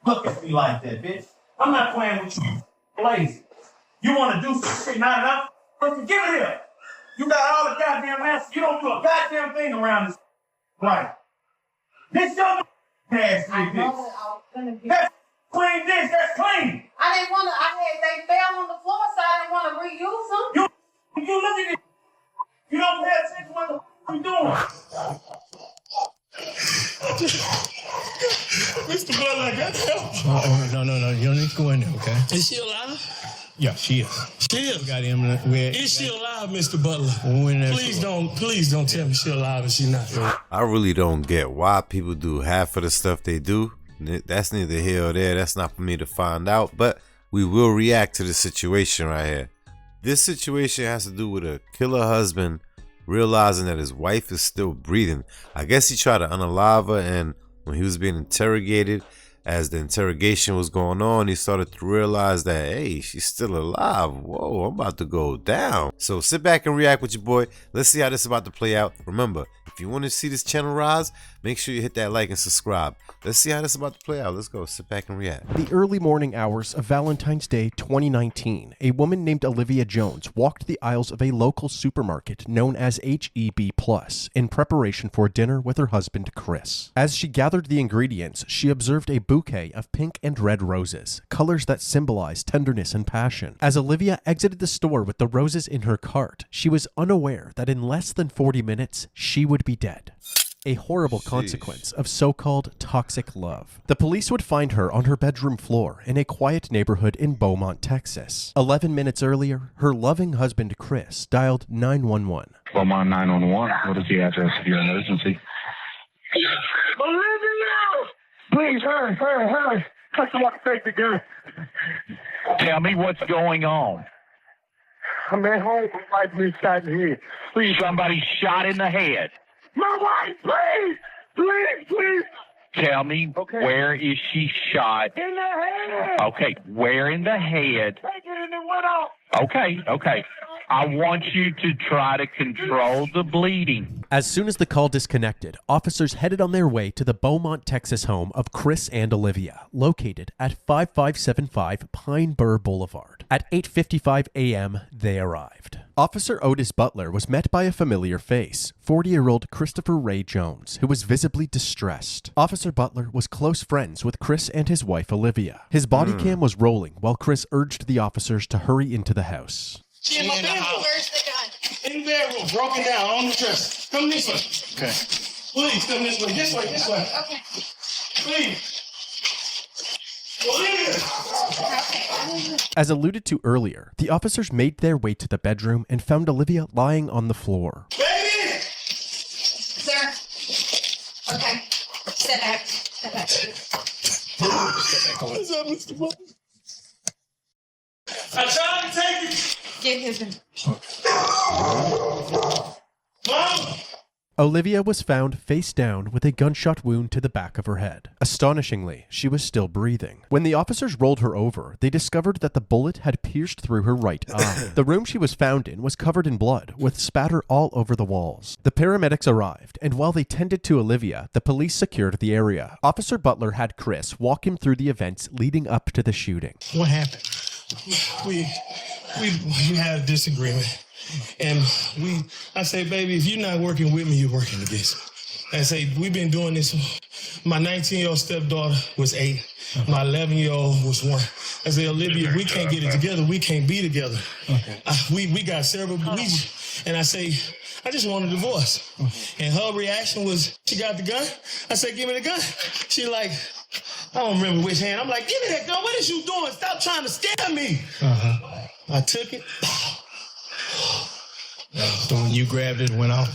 Look at me like that, bitch. I'm not playing with you. Lazy. You want to do something, not enough? Give it here. You got all the goddamn answers. You don't do a goddamn thing around this. Right. This your ass, bitch. That's clean dish. That's clean. I didn't want to. They fell on the floor, so I didn't want to reuse them. You look at it. You don't pay attention to what the you doing. Mr. Butler, I got help. No. You don't need to go in there, okay? Is she alive? Yeah, she is. She is? We got him. Is she alive, Mr. Butler? Please don't tell me she's alive if she's not. I really don't get why people do half of the stuff they do. That's neither here or there. That's not for me to find out. But we will react to the situation right here. This situation has to do with a killer husband realizing that his wife is still breathing. I guess he tried to unalive her, and when he was being interrogated, as the interrogation was going on, he started to realize that, hey, she's still alive. Whoa, I'm about to go down. So sit back and react with your boy. Let's see how this is about to play out. Remember, if you want to see this channel rise, make sure you hit that like and subscribe. Let's see how this is about to play out. Let's go. Sit back and react. The early morning hours of Valentine's Day 2019, a woman named Olivia Jones walked the aisles of a local supermarket known as HEB Plus in preparation for dinner with her husband, Chris. As she gathered the ingredients, she observed a bouquet of pink and red roses, colors that symbolize tenderness and passion. As Olivia exited the store with the roses in her cart, she was unaware that in less than 40 minutes, she would be dead. A horrible consequence of so-called toxic love. The police would find her on her bedroom floor in a quiet neighborhood in Beaumont, Texas. 11 minutes earlier, her loving husband, Chris, dialed 911. Beaumont 911, what is the address of your emergency? Olivia! Please, hurry. Customer take the gun. Tell me what's going on. I'm at home. My wife been shot in the head. Please. Somebody shot in the head. My wife, please. Tell me, where is she shot? In the head. Okay, where in the head? Take it and it went off. Okay. I want you to try to control the bleeding. As soon as the call disconnected, officers headed on their way to the Beaumont, Texas home of Chris and Olivia, located at 5575 Pine Bur Boulevard. At 8:55 a.m., they arrived. Officer Otis Butler was met by a familiar face, 40-year-old Christopher Ray Jones, who was visibly distressed. Officer Butler was close friends with Chris and his wife, Olivia. His body cam was rolling while Chris urged the officers to hurry into the house. She in my bedroom. Where's the gun? In the bedroom, broken down on the dresser. Come this way. Okay. Please come this way. This way. Okay. Please. Olivia. As alluded to earlier, the officers made their way to the bedroom and found Olivia lying on the floor. Baby! Sir. Okay. Step back. What's up, Mr. Butler? I tried to take it. Get his. Mom! Olivia was found face down with a gunshot wound to the back of her head. Astonishingly, she was still breathing. When the officers rolled her over, they discovered that the bullet had pierced through her right eye. The room she was found in was covered in blood, with spatter all over the walls. The paramedics arrived, and while they tended to Olivia, the police secured the area. Officer Butler had Chris walk him through the events leading up to the shooting. What happened? We had a disagreement. And I say, baby, if you're not working with me, you're working against me. I say, we've been doing this. My 19-year-old stepdaughter was 8. My 11-year-old was 1. I say, Olivia, we can't get it together. We can't be together. Okay. We got several bleeds. And I say, I just want a divorce. And her reaction was, she got the gun? I said, give me the gun. She like, I don't remember which hand. I'm like, give me that gun. What is you doing? Stop trying to scare me. I took it. So when you grabbed it, went off?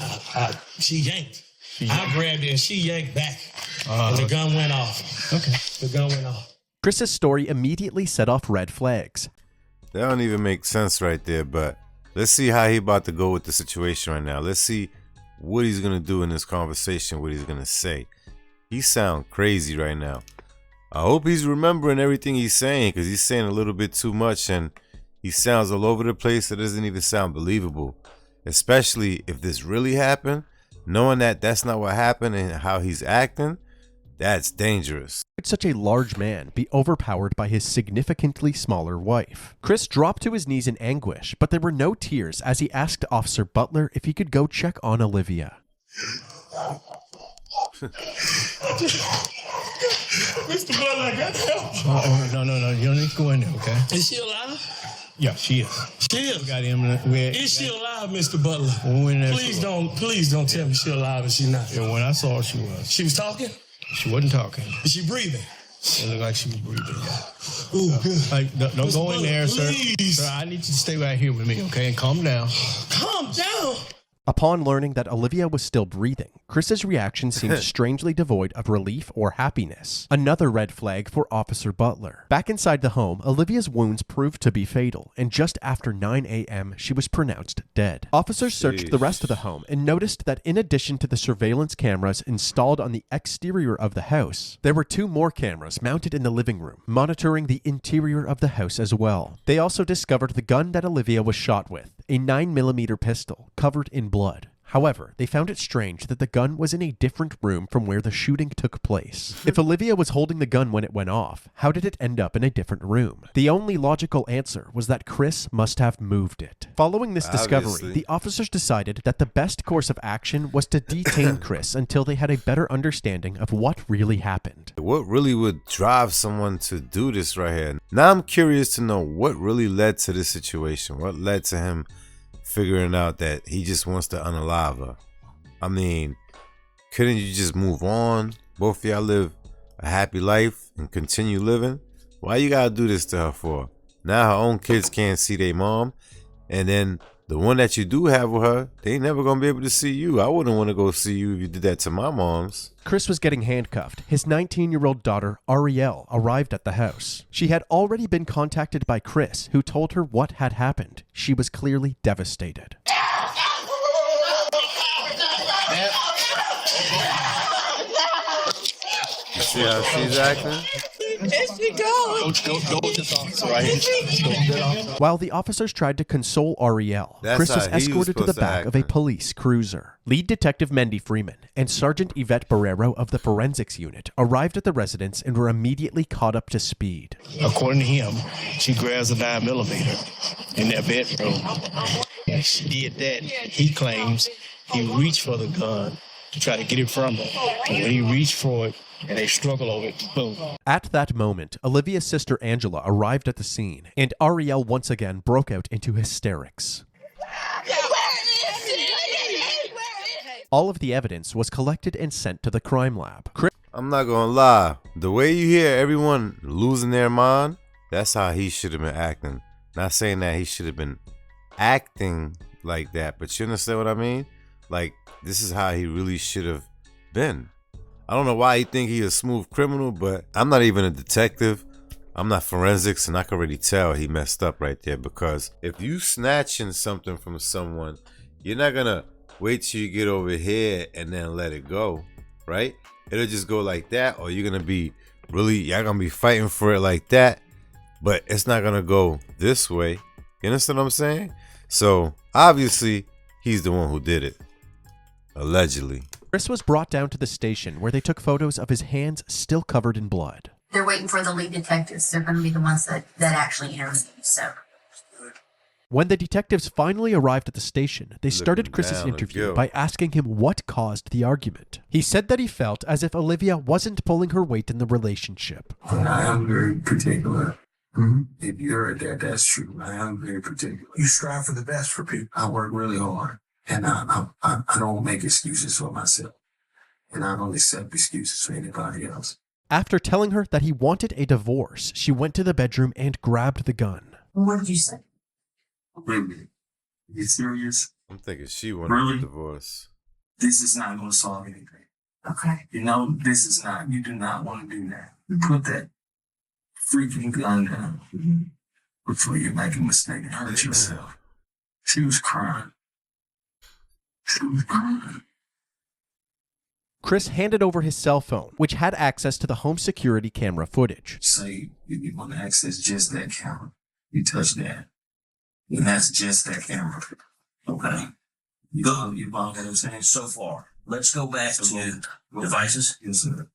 She yanked. I grabbed it and she yanked back. And the gun went off. Okay. The gun went off. Chris's story immediately set off red flags. That don't even make sense right there, but let's see how he about to go with the situation right now. Let's see what he's going to do in this conversation, what he's going to say. He sound crazy right now. I hope he's remembering everything he's saying, because he's saying a little bit too much and he sounds all over the place. It doesn't even sound believable, especially if this really happened. Knowing that that's not what happened and how he's acting, That's dangerous. Could such a large man be overpowered by his significantly smaller wife? Chris dropped to his knees in anguish, but there were no tears as he asked Officer Butler if he could go check on Olivia. Mr. Butler, I got help. No. You don't need to go in there, okay? Is she alive? Yeah, she is. She is. We got him. Is she alive, Mr. Butler? Please don't tell me she's alive if she's not. Yeah, when I saw her, she was. She was talking? She wasn't talking. Is she breathing? It looked like she was breathing. Ooh, good. Like, don't Mr. go in there, please. sir. I need you to stay right here with me, okay? And calm down. Calm down. Upon learning that Olivia was still breathing, Chris's reaction seemed strangely devoid of relief or happiness. Another red flag for Officer Butler. Back inside the home, Olivia's wounds proved to be fatal, and just after 9 a.m., she was pronounced dead. Officers searched the rest of the home and noticed that in addition to the surveillance cameras installed on the exterior of the house, there were 2 more cameras mounted in the living room, monitoring the interior of the house as well. They also discovered the gun that Olivia was shot with, a 9mm pistol covered in blood. However, they found it strange that the gun was in a different room from where the shooting took place. If Olivia was holding the gun when it went off, how did it end up in a different room? The only logical answer was that Chris must have moved it. Following this discovery, the officers decided that the best course of action was to detain Chris until they had a better understanding of what really happened. What really would drive someone to do this right here? Now I'm curious to know what really led to this situation. What led to him figuring out that he just wants to unalive her? I mean, couldn't you just move on? Both of y'all live a happy life and continue living. Why you gotta do this to her for? Now her own kids can't see their mom, and then the one that you do have with her, they ain't never gonna be able to see you. I wouldn't want to go see you if you did that to my mom's. Chris was getting handcuffed. His 19-year-old daughter, Ariel, arrived at the house. She had already been contacted by Chris, who told her what had happened. She was clearly devastated. You see how she's acting? While the officers tried to console Ariel, Chris was escorted to the back of a police cruiser. Lead Detective Mendy Freeman and Sergeant Yvette Barrero of the Forensics Unit arrived at the residence and were immediately caught up to speed. According to him, she grabs a 9mm in their bedroom. And she did that. He claims he reached for the gun to try to get it from her. And when he reached for it, and they struggle over it, boom. At that moment, Olivia's sister Angela arrived at the scene, and Ariel once again broke out into hysterics. All of the evidence was collected and sent to the crime lab. I'm not gonna lie, the way you hear everyone losing their mind, that's how he should have been acting. Not saying that he should have been acting like that, but you understand what I mean? Like, this is how he really should have been. I don't know why he think he's a smooth criminal, but I'm not even a detective. I'm not forensics, and I can already tell he messed up right there, because if you snatching something from someone, you're not gonna wait till you get over here and then let it go, right? It'll just go like that, or you're gonna be y'all gonna be fighting for it like that, but it's not gonna go this way. You understand what I'm saying? So obviously he's the one who did it, allegedly. Chris was brought down to the station where they took photos of his hands still covered in blood. They're waiting for the lead detectives. They're going to be the ones that actually interview. So, when the detectives finally arrived at the station, they started Chris's interview by asking him what caused the argument. He said that he felt as if Olivia wasn't pulling her weight in the relationship. I am very particular. If you heard that, that's true. I am very particular. You strive for the best for people. I work really hard. And I don't make excuses for myself. And I don't accept excuses for anybody else. After telling her that he wanted a divorce, she went to the bedroom and grabbed the gun. What did you say? Really? You serious? I'm thinking she wanted a divorce. This is not going to solve anything. Okay. You know, this is not. You do not want to do that. You put that freaking gun down before you make a mistake and hurt yourself. She was crying. Chris handed over his cell phone, which had access to the home security camera footage. Say you want to access just that camera. You touch that. And that's just that camera. Okay. You follow what I'm saying? So far. Let's go back to devices. Yes, sir.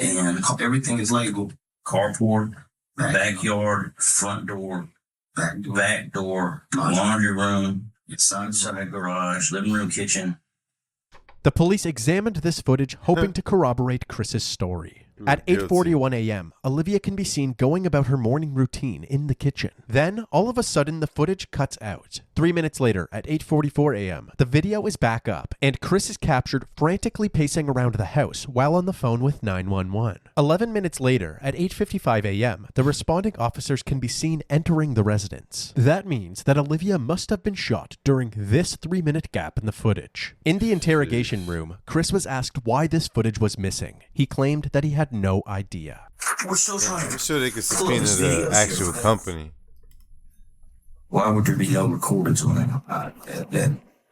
And everything is labeled. Carport, backyard, front door, back door, laundry room, inside garage, living room, kitchen. The police examined this footage, hoping to corroborate Chris's story. At 8:41 a.m., Olivia can be seen going about her morning routine in the kitchen. Then, all of a sudden, the footage cuts out. 3 minutes later, at 8:44 a.m., the video is back up, and Chris is captured frantically pacing around the house while on the phone with 911. 11 minutes later, at 8:55 a.m., the responding officers can be seen entering the residence. That means that Olivia must have been shot during this 3-minute gap in the footage. In the interrogation room, Chris was asked why this footage was missing. He claimed that he had no idea. We're still trying. I'm sure they could subpoena the actual company. Why would there be no recordings on it?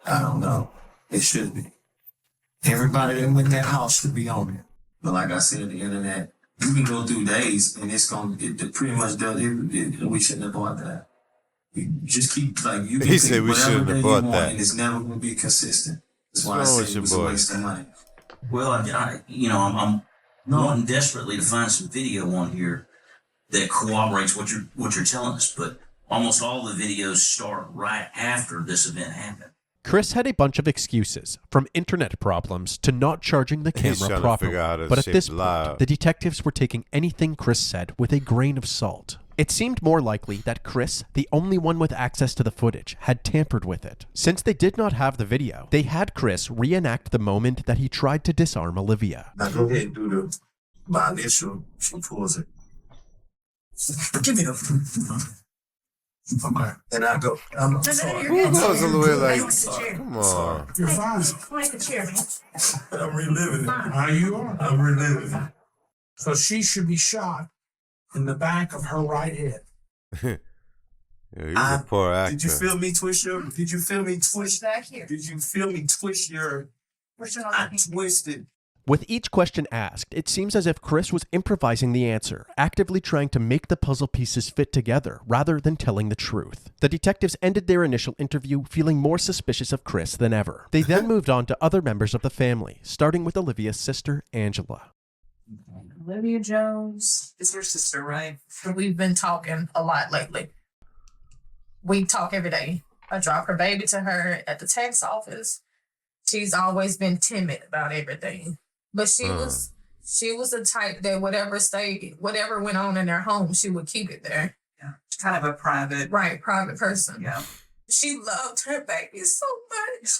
I don't know. It should be. Everybody that went in that house should be on it. But like I said, the internet, you can go through days and it pretty much does. We shouldn't have bought that. You just keep you can He said we shouldn't have bought that. And it's never going to be consistent. That's why I What's wrong said with it your was a boy? waste of money. Well, I'm wanting desperately to find some video on here that corroborates what you're telling us, but almost all the videos start right after this event happened. Chris had a bunch of excuses, from internet problems to not charging the He's camera trying to properly. figure out how to But at shape this live. point, the detectives were taking anything Chris said with a grain of salt. It seemed more likely that Chris, the only one with access to the footage, had tampered with it. Since they did not have the video, they had Chris reenact the moment that he tried to disarm Olivia. Now go ahead and do my initial. She pulls it. Give me the. Okay. And I go. I'm sorry. That was a little like, Sorry. come on. You're fine. Like the chair. I'm reliving it. How you are? I'm reliving it. So she should be shot in the back of her right head. Yeah, he's a poor actor. Did you feel me twist your? Did you feel me twist? Back here. Did you feel me twist your? I twisted. With each question asked, it seems as if Chris was improvising the answer, actively trying to make the puzzle pieces fit together rather than telling the truth. The detectives ended their initial interview feeling more suspicious of Chris than ever. They then moved on to other members of the family, starting with Olivia's sister, Angela. Olivia Jones is your sister, right? We've been talking a lot lately. We talk every day. I drop her baby to her at the tax office. She's always been timid about everything. But she was the type that whatever went on in their home, she would keep it there. Yeah. She's kind of a private person. Yeah. She loved her baby so much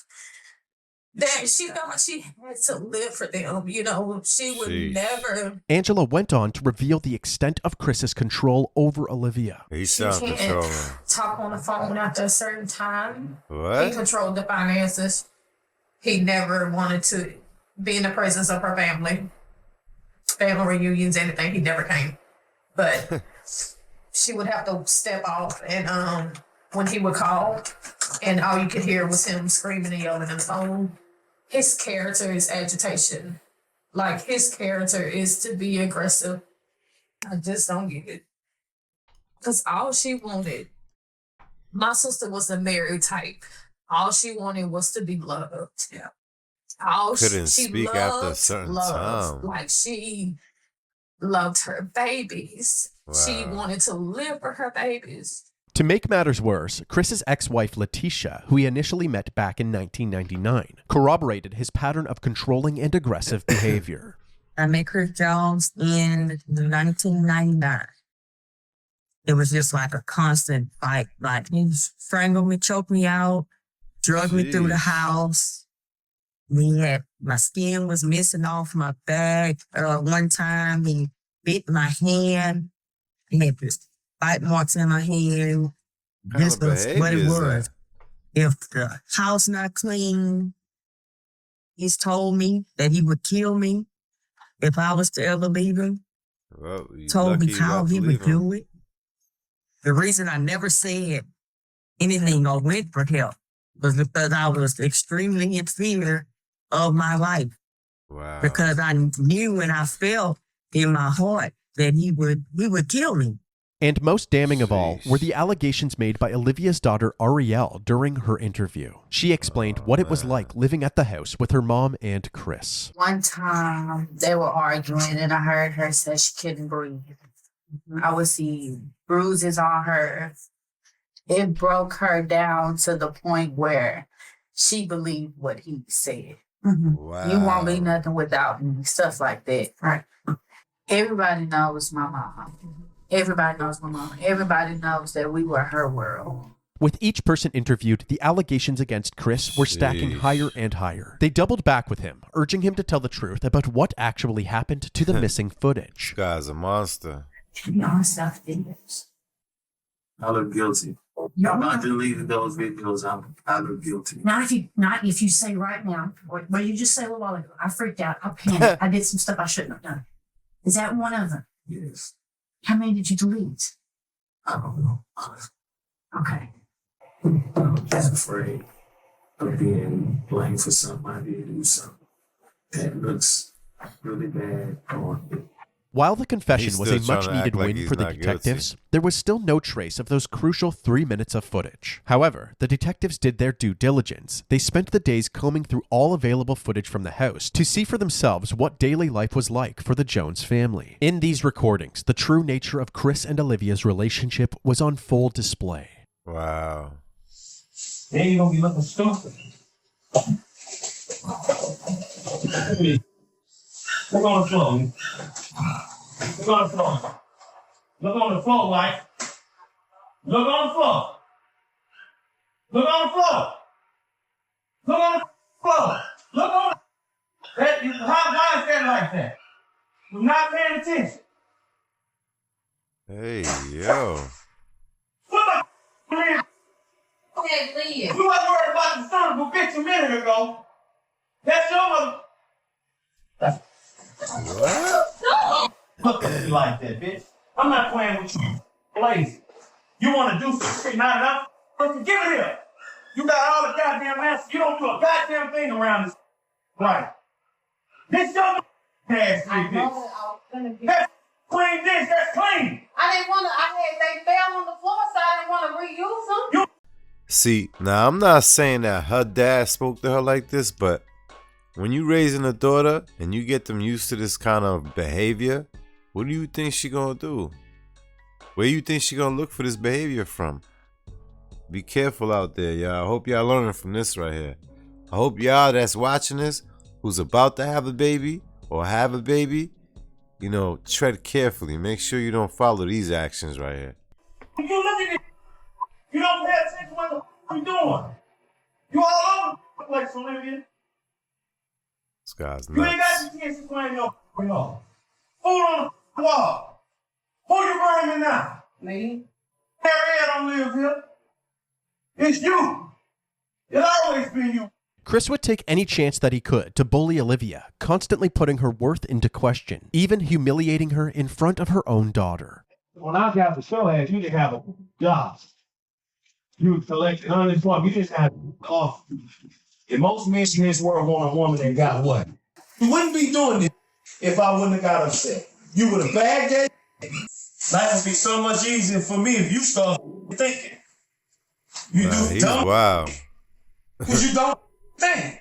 that she thought she had to live for them. She would never. Angela went on to reveal the extent of Chris's control over Olivia. He sounds controlling. Talk on the phone after a certain time. What? He controlled the finances. He never wanted to be in the presence of her family reunions, anything. He never came. But she would have to step off, and when he would call, and all you could hear was him screaming and yelling on the phone. His character is agitation. Like, his character is to be aggressive. I just don't get it. Because all she wanted, my sister was a married type. All she wanted was to be loved. Yeah. Couldn't speak after a certain time. Like, she loved her babies. Wow. She wanted to live for her babies. To make matters worse, Chris's ex-wife Letitia, who he initially met back in 1999, corroborated his pattern of controlling and aggressive behavior. I met Chris Jones in 1999. It was just like a constant fight. Like, he strangled me, choked me out, drug me through the house. My skin was missing off my back. One time he bit my hand. He had this bite marks in my hand. This was what it was. If the house not clean, he's told me that he would kill me if I was to ever leave him. Well, Told me how he would do it. The reason I never said anything or went for help was because I was extremely in fear of my life. Wow. Because I knew and I felt in my heart that he would kill me. And most damning of all were the allegations made by Olivia's daughter Arielle during her interview. She explained what it was like living at the house with her mom and Chris. One time they were arguing and I heard her say she couldn't breathe. I would see bruises on her. It broke her down to the point where she believed what he said. Wow. You won't be nothing without me, stuff like that. Right. Everybody knows my mom. Everybody knows my mom. Everybody knows that we were her world. With each person interviewed, the allegations against Chris were stacking higher and higher. They doubled back with him, urging him to tell the truth about what actually happened to the missing footage. This guy's a monster. To be honest, I look guilty. No, I'm not deleting those videos. I look guilty. not if you say right now, what you just say a little while ago. I freaked out. I panicked. I did some stuff I shouldn't have done. Is that one of them? Yes. How many did you delete? I don't know. Okay. I'm just afraid of being blamed for something I did do something that looks really bad on me. While the confession He's was still a trying to much-needed act like win he's for the not detectives, guilty. there was still no trace of those crucial 3 minutes of footage. However, the detectives did their due diligence. They spent the days combing through all available footage from the house to see for themselves what daily life was like for the Jones family. In these recordings, the true nature of Chris and Olivia's relationship was on full display. Wow. Then you gonna be looking stupid. Look on the floor. Look on the floor. Look on the floor, Mike. Look on the floor. Look on the floor. Look on the floor. Look on that. Why is that like that? You're not paying attention. Hey, yo. What the man? Okay, leave. You wasn't worried about the son of a bitch a minute ago. That's your mother. What? Look at me like that, bitch. I'm not playing with you. Lazy. You want to do something not enough? Listen, give it here. You got all the goddamn answers. You don't do a goddamn thing around this. Right. This your ass, bitch. I was gonna be. That's clean dish. That's clean. I didn't want to. They fell on the floor, so I didn't want to reuse them. See, now I'm not saying that her dad spoke to her like this, but when you raising a daughter and you get them used to this kind of behavior, what do you think she gonna do? Where you think she gonna look for this behavior from? Be careful out there, y'all. I hope y'all learning from this right here. I hope y'all that's watching this, who's about to have a baby or have a baby, tread carefully. Make sure you don't follow these actions right here. You look at it. You don't pay attention to what the f*** you doing. You all over the place, Olivia. This guy's You ain't nuts. got the chance to claim your f***ing Food on the wall. Who you burning now? Me? Harriet don't live here. It's you. It's always been you. Chris would take any chance that he could to bully Olivia, constantly putting her worth into question, even humiliating her in front of her own daughter. When I got the show ass, you didn't have a job. You collected unemployment. You just had off. And most men in this world want a woman that got what? You wouldn't be doing this if I wouldn't have got upset. You would have bagged that. Life would be so much easier for me if you start thinking. You Nah, do he's dumb wild. because you don't think.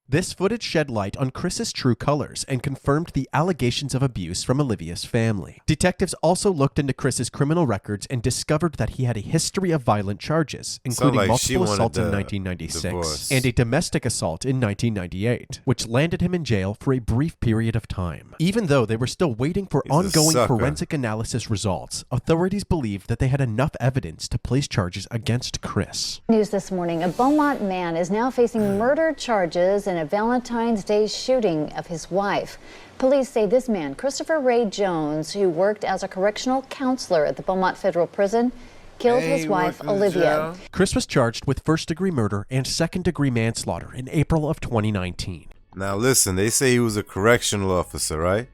This footage shed light on Chris's true colors and confirmed the allegations of abuse from Olivia's family. Detectives also looked into Chris's criminal records and discovered that he had a history of violent charges, including like she multiple wanted assaults in the 1996 divorce. and a domestic assault in 1998, which landed him in jail for a brief period of time. Even though they were still waiting for He's a ongoing sucker. forensic analysis results, authorities believed that they had enough evidence to place charges against Chris. News this morning, a Beaumont man is now facing murder charges in a Valentine's Day shooting of his wife. Police say this man, Christopher Ray Jones, who worked as a correctional counselor at the Beaumont Federal Prison, killed his wife, Olivia. Chris was charged with first-degree murder and second-degree manslaughter in April of 2019. Now listen, they say he was a correctional officer, right?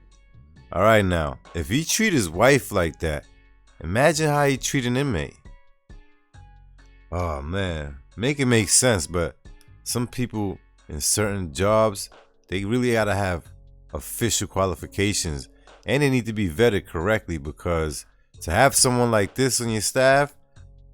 Alright now, if he treat his wife like that, imagine how he treat an inmate. Oh man, make it make sense, but some people in certain jobs, they really gotta have official qualifications and they need to be vetted correctly because To have someone like this on your staff,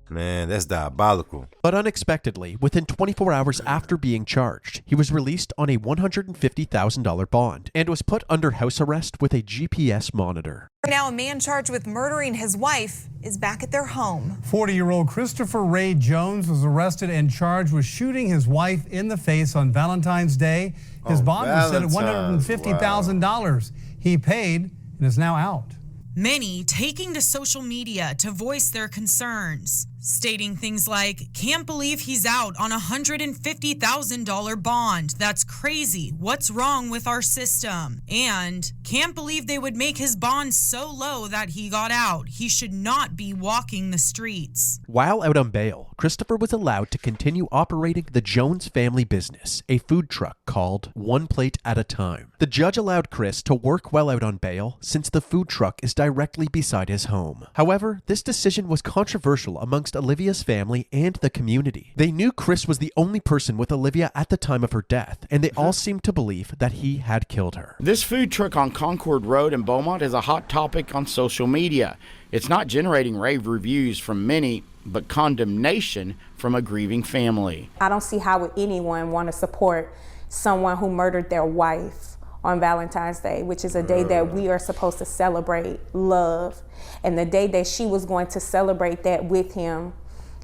man, that's diabolical. But unexpectedly, within 24 hours after being charged, he was released on a $150,000 bond and was put under house arrest with a GPS monitor. Now, a man charged with murdering his wife is back at their home. 40-year-old Christopher Ray Jones was arrested and charged with shooting his wife in the face on Valentine's Day. His bond was set at $150,000. He paid and is now out. Many taking to social media to voice their concerns, stating things like, "Can't believe he's out on a $150,000 bond. That's crazy. What's wrong with our system?" And, "Can't believe they would make his bond so low that he got out. He should not be walking the streets." While out on bail, Christopher was allowed to continue operating the Jones family business, a food truck called One Plate at a Time. The judge allowed Chris to work while out on bail since the food truck is directly beside his home. However, this decision was controversial amongst Olivia's family and the community. They knew Chris was the only person with Olivia at the time of her death, and they all seemed to believe that he had killed her. This food truck on Concord Road in Beaumont is a hot topic on social media. It's not generating rave reviews from many, but condemnation from a grieving family. I don't see how would anyone want to support someone who murdered their wife on Valentine's Day, which is a day that we are supposed to celebrate love. And the day that she was going to celebrate that with him,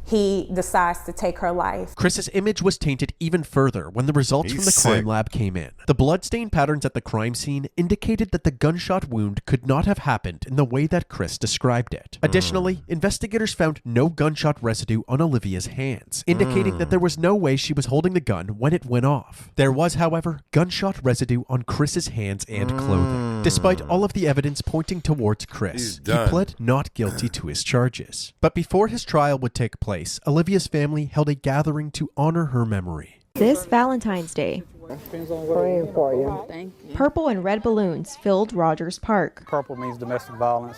he decides to take her life. Chris's image was tainted even further when the results from the crime lab came in. The bloodstain patterns at the crime scene indicated that the gunshot wound could not have happened in the way that Chris described it. Additionally, investigators found no gunshot residue on Olivia's hands, indicating that there was no way she was holding the gun when it went off. There was, however, gunshot residue on Chris's hands and clothing. Despite all of the evidence pointing towards Chris, he pled not guilty to his charges. But before his trial would take place, Olivia's family held a gathering to honor her memory. This Valentine's Day, Praying for you. purple and red balloons filled Rogers Park. Purple means domestic violence,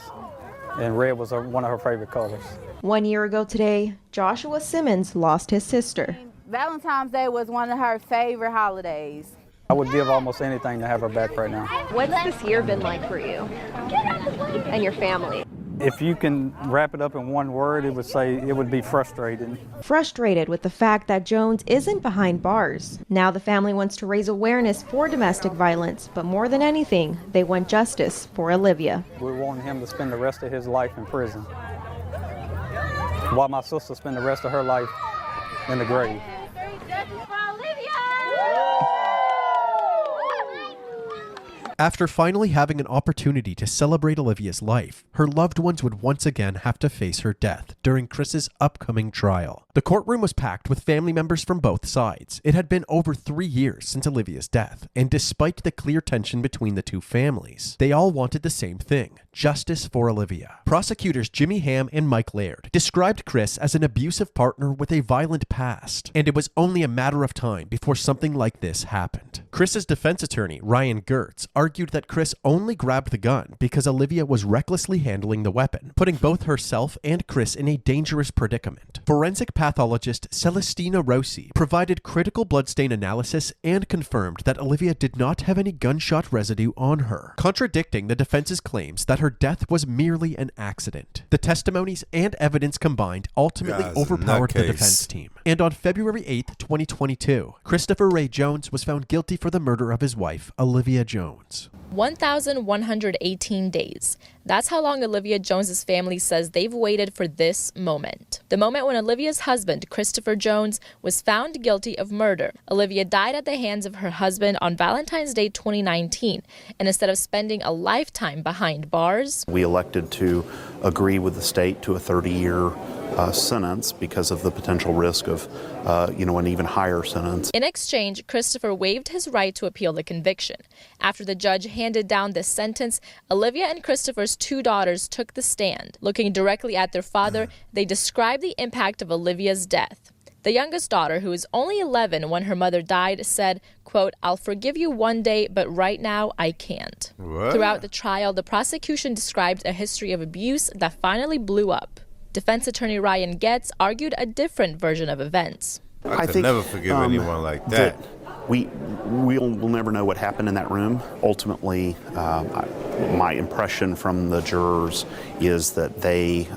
and red was one of her favorite colors. 1 year ago today, Joshua Simmons lost his sister. Valentine's Day was one of her favorite holidays. I would give almost anything to have her back right now. What's this year been like for you and your family? If you can wrap it up in one word, it would be frustrating. Frustrated with the fact that Jones isn't behind bars. Now the family wants to raise awareness for domestic violence, but more than anything, they want justice for Olivia. We want him to spend the rest of his life in prison, while my sister spend the rest of her life in the grave. After finally having an opportunity to celebrate Olivia's life, her loved ones would once again have to face her death during Chris's upcoming trial. The courtroom was packed with family members from both sides. It had been over 3 years since Olivia's death, and despite the clear tension between the two families, they all wanted the same thing: justice for Olivia. Prosecutors Jimmy Ham and Mike Laird described Chris as an abusive partner with a violent past, and it was only a matter of time before something like this happened. Chris's defense attorney, Ryan Gertz, argued that Chris only grabbed the gun because Olivia was recklessly handling the weapon, putting both herself and Chris in a dangerous predicament. Forensic pathologist Celestina Rossi provided critical bloodstain analysis and confirmed that Olivia did not have any gunshot residue on her, contradicting the defense's claims that her death was merely an accident. The testimonies and evidence combined ultimately overpowered the defense team. And on February 8th, 2022, Christopher Ray Jones was found guilty for the murder of his wife, Olivia Jones. 1,118 days. That's how long Olivia Jones's family says they've waited for this moment. The moment when Olivia's husband, Christopher Jones, was found guilty of murder. Olivia died at the hands of her husband on Valentine's Day 2019, and instead of spending a lifetime behind bars, we elected to agree with the state to a 30-year sentence because of the potential risk of, an even higher sentence. In exchange, Christopher waived his right to appeal the conviction. After the judge handed down this sentence, Olivia and Christopher's 2 daughters took the stand. Looking directly at their father, they described the impact of Olivia's death. The youngest daughter, who was only 11 when her mother died, said, quote, "I'll forgive you one day, but right now I can't." What? Throughout the trial, the prosecution described a history of abuse that finally blew up. Defense attorney Ryan Getz argued a different version of events. I could never forgive anyone like that. We'll never know what happened in that room. Ultimately, My impression from the jurors is that they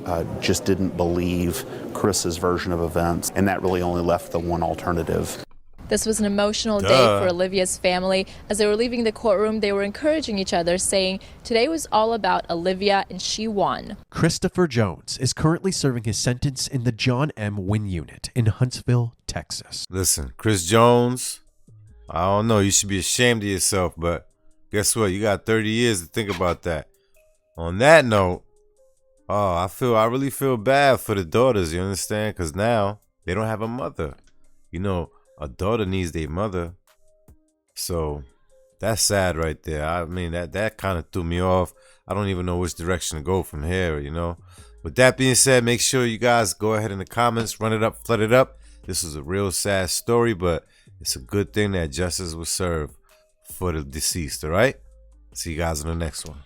just didn't believe Chris's version of events, and that really only left the one alternative. This was an emotional day for Olivia's family. As they were leaving the courtroom, they were encouraging each other, saying today was all about Olivia and she won. Christopher Jones is currently serving his sentence in the John M. Wynn Unit in Huntsville, Texas. Listen, Chris Jones, I don't know, you should be ashamed of yourself, but guess what? You got 30 years to think about that. On that note, I really feel bad for the daughters, you understand? Because now they don't have a mother. You know, a daughter needs their mother. So that's sad right there. I mean, that kind of threw me off. I don't even know which direction to go from here, you know. With that being said, make sure you guys go ahead in the comments, run it up, flood it up. This is a real sad story, but it's a good thing that justice was served for the deceased, all right? See you guys in the next one.